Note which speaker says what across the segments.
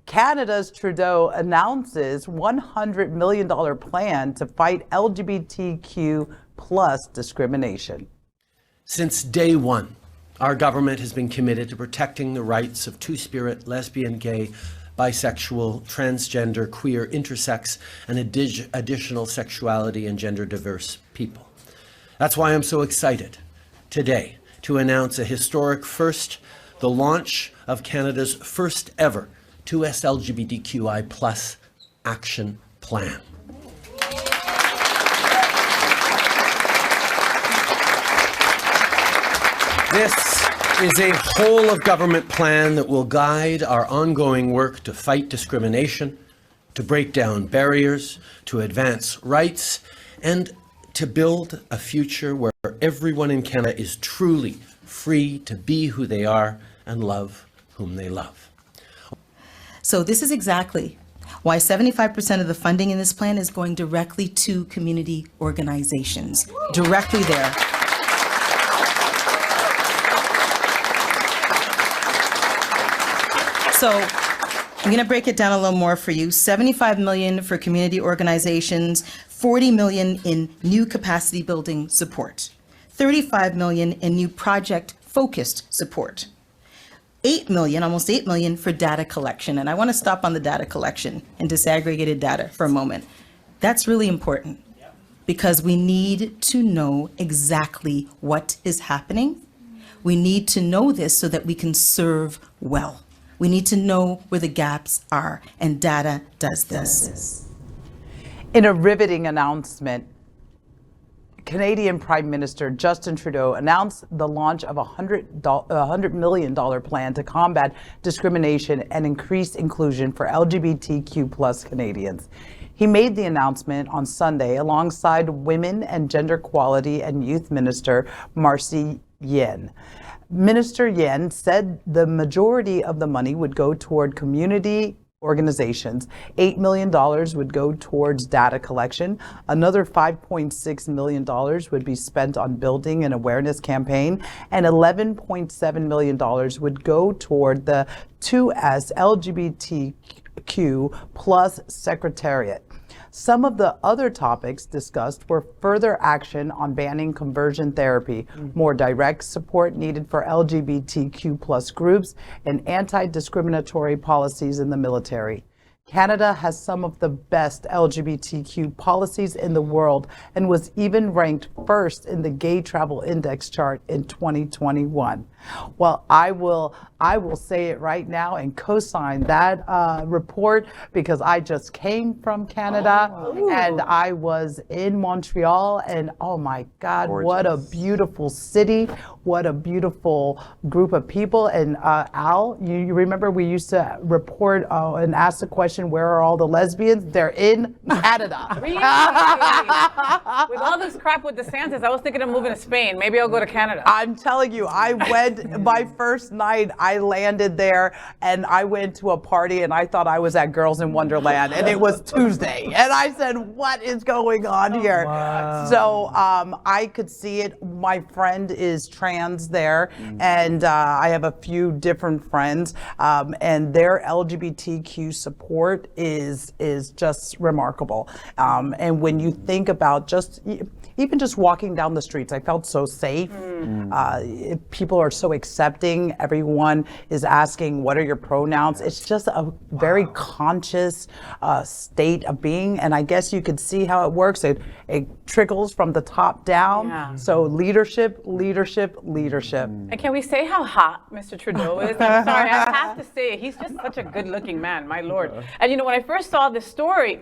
Speaker 1: Canada's Trudeau announces $100 million plan to fight LGBTQ plus discrimination.
Speaker 2: Since day one, our government has been committed to protecting the rights of two-spirit, lesbian, gay, bisexual, transgender, queer, intersex, and additional sexuality and gender diverse people. That's why I'm so excited today to announce a historic first, the launch of Canada's first ever 2S LGBTQI plus action plan. This is a whole of government plan that will guide our ongoing work to fight discrimination, to break down barriers, to advance rights, and to build a future where everyone in Canada is truly free to be who they are and love whom they love.
Speaker 3: So this is exactly why 75% of the funding in this plan is going directly to community organizations, directly there. So I'm going to break it down a little more for you. $75 million for community organizations, $40 million in new capacity building support, $35 million in new project-focused support, $8 million, almost $8 million for data collection. And I want to stop on the data collection and disaggregated data for a moment. That's really important because we need to know exactly what is happening. We need to know this so that we can serve well. We need to know where the gaps are, and data does this.
Speaker 1: In a riveting announcement, Canadian Prime Minister Justin Trudeau announced the launch of a $100 million plan to combat discrimination and increase inclusion for LGBTQ plus Canadians. He made the announcement on Sunday alongside Women and Gender Equality and Youth Minister Marci. Minister Yen said the majority of the money would go toward community organizations. $8 million would go towards data collection. Another $5.6 million would be spent on building an awareness campaign, and $11.7 million would go toward the 2S LGBTQ plus Secretariat. Some of the other topics discussed were further action on banning conversion therapy, more direct support needed for LGBTQ plus groups, and anti-discriminatory policies in the military. Canada has some of the best LGBTQ policies in the world and was even ranked first in the Gay Travel Index chart in 2021. Well, I will say it right now and co-sign that report because I just came from Canada and I was in Montreal, and oh my God, what a beautiful city, what a beautiful group of people. And Al, you remember we used to report and ask the question, where are all the lesbians? They're in Canada.
Speaker 4: Really? With all this crap with DeSantis, I was thinking of moving to Spain. Maybe I'll go to Canada.
Speaker 1: I'm telling you, I went, my first night, I landed there and I went to a party and I thought I was at Girls in Wonderland, and it was Tuesday. And I said, what is going on here? Wow. So I could see it. My friend is trans there, and I have a few different friends, and their LGBTQ support is just remarkable. And when you think about even just walking down the streets, I felt so safe. People are so accepting. Everyone is asking, what are your pronouns? It's just a very conscious state of being. And I guess you could see how it works. It trickles from the top down. Yeah. So leadership.
Speaker 4: And can we say how hot Mr. Trudeau is? I'm sorry, I have to say, he's just such a good-looking man, my Lord. And you know, when I first saw this story,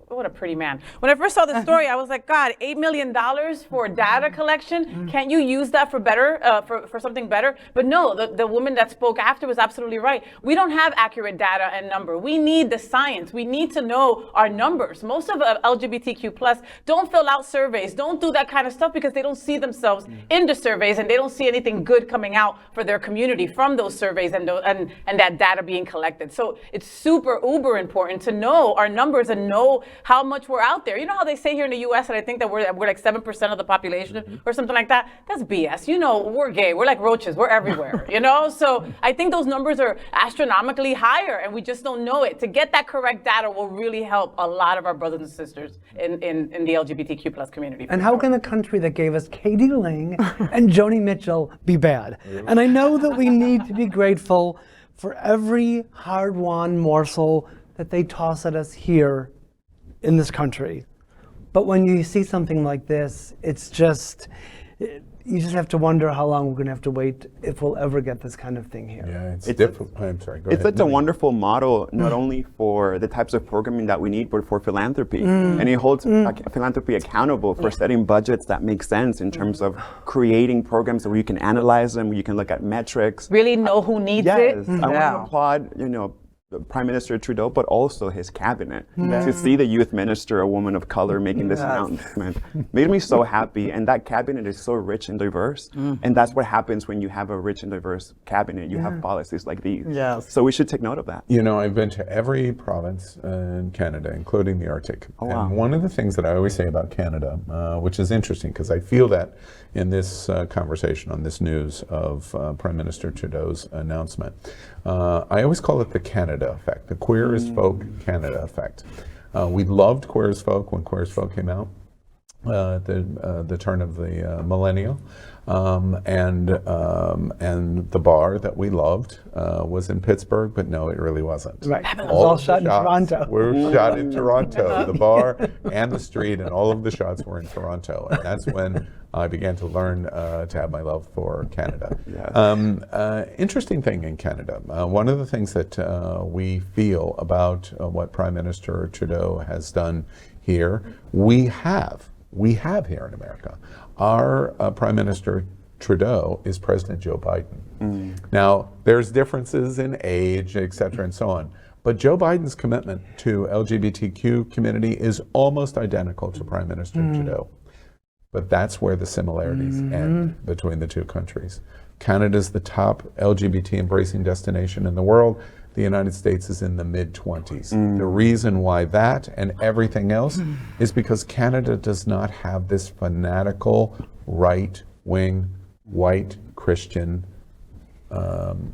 Speaker 4: what a pretty man. When I first saw the story, I was like, God, $8 million for data collection? Can't you use that for better, for something better? But no, the woman that spoke after was absolutely right. We don't have accurate data and number. We need the science. We need to know our numbers. Most of LGBTQ plus don't fill out surveys, don't do that kind of stuff because they don't see themselves in the surveys, and they don't see anything good coming out for their community from those surveys and that data being collected. So it's super uber important to know our numbers and know how much we're out there. You know how they say here in the U.S. and I think that we're like 7% of the population or something like that? That's BS. You know, we're gay. We're like roaches. We're everywhere, you know? So I think those numbers are astronomically higher and we just don't know it. To get that correct data will really help a lot of our brothers and sisters in the LGBTQ plus community.
Speaker 5: And how can a country that gave us Katie Ling and Joni Mitchell be bad? And I know that we need to be grateful for every hard-won morsel that they toss at us here in this country. But when you see something like this, it's just, you just have to wonder how long we're going to have to wait if we'll ever get this kind of thing here.
Speaker 6: Yeah, it's difficult. I'm sorry, go
Speaker 7: It's
Speaker 6: ahead.
Speaker 7: such a wonderful model, not only for the types of programming that we need, but for philanthropy. And it holds philanthropy accountable for setting budgets that make sense in terms of creating programs where you can analyze them, where you can look at metrics.
Speaker 4: Really know who needs it.
Speaker 7: Yes, I want to applaud, you know, Prime Minister Trudeau, but also his cabinet. To see the youth minister, a woman of color, making this announcement made me so happy. And that cabinet is so rich and diverse. And that's what happens when you have a rich and diverse cabinet. You have policies like these.
Speaker 1: Yes.
Speaker 7: So we should take note of that.
Speaker 6: You know, I've been to every province in Canada, including the Arctic.
Speaker 7: Oh, wow.
Speaker 6: And one of the things that I always say about Canada, which is interesting because I feel that in this conversation on this news of Prime Minister Trudeau's announcement, I always call it the Canada effect, the Queer as Folk Canada effect. We loved Queer as Folk when Queer as Folk came out at the turn of the millennial. And the bar that we loved was in Pittsburgh, but no, it really wasn't.
Speaker 5: Right. It was all shot in Toronto.
Speaker 6: Were shot in Toronto. The bar and the street and all of the shots were in Toronto. And that's when I began to learn to have my love for Canada.
Speaker 7: Yes.
Speaker 6: Interesting thing in Canada. One of the things that we feel about what Prime Minister Trudeau has done here, we have here in America. Our Prime Minister Trudeau is President Joe Biden. Now, there's differences in age, et cetera, and so on. But Joe Biden's commitment to LGBTQ community is almost identical to Prime Minister Trudeau. But that's where the similarities end between the two countries. Canada's the top LGBT embracing destination in the world. The United States is in the mid-20s. The reason why that and everything else is because Canada does not have this fanatical, right-wing, white Christian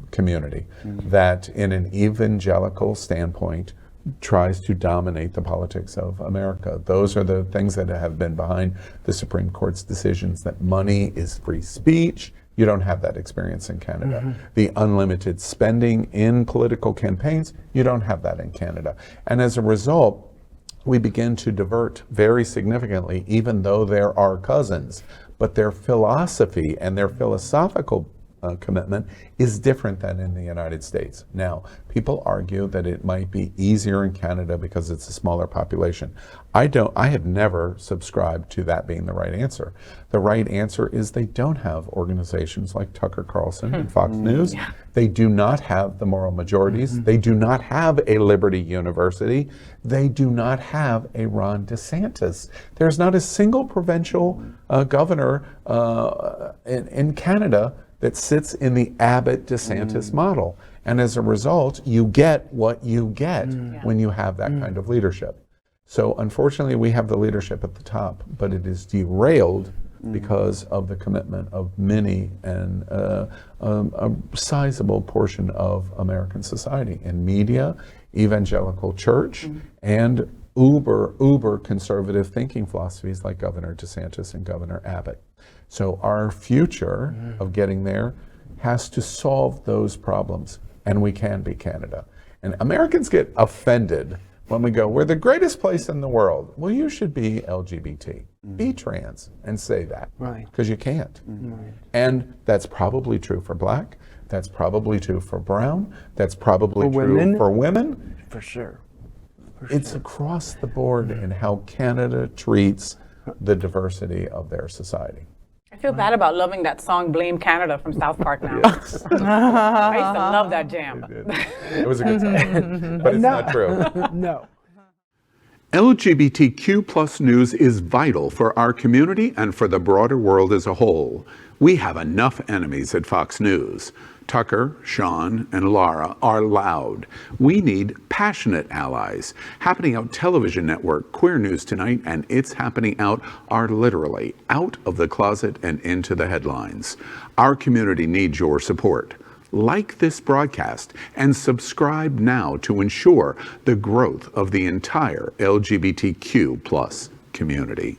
Speaker 6: community that in an evangelical standpoint tries to dominate the politics of America. Those are the things that have been behind the Supreme Court's decisions that money is free speech. You don't have that experience in Canada. The unlimited spending in political campaigns, you don't have that in Canada. And as a result, we begin to divert very significantly, even though they're our cousins, but their philosophy and their philosophical commitment is different than in the United States. Now, people argue that it might be easier in Canada because it's a smaller population. I have never subscribed to that being the right answer. The right answer is they don't have organizations like Tucker Carlson and Fox News. They do not have the moral majorities. They do not have a Liberty University. They do not have a Ron DeSantis. There's not a single provincial governor in Canada that sits in the Abbott-DeSantis model. And as a result, you get what you get when you have that kind of leadership. So unfortunately, we have the leadership at the top, but it is derailed because of the commitment of many and a sizable portion of American society in media, evangelical church, and uber conservative thinking philosophies like Governor DeSantis and Governor Abbott. So our future of getting there has to solve those problems, and we can be Canada. And Americans get offended when we go, we're the greatest place in the world. Well, you should be LGBT, be trans, and say that, because you can't. And that's probably true for Black, that's probably true for Brown, that's probably true for women.
Speaker 5: For sure.
Speaker 6: It's across the board in how Canada treats the diversity of their society.
Speaker 4: I feel bad about loving that song "Blame Canada" from South Park now. I used to love that jam.
Speaker 6: It was a good song, but it's not true.
Speaker 5: No.
Speaker 8: LGBTQ plus news is vital for our community and for the broader world as a whole. We have enough enemies at Fox News. Tucker, Sean, and Laura are loud. We need passionate allies. Happening Out television network, Queer News Tonight, and It's Happening Out are literally out of the closet and into the headlines. Our community needs your support. Like this broadcast and subscribe now to ensure the growth of the entire LGBTQ+ community.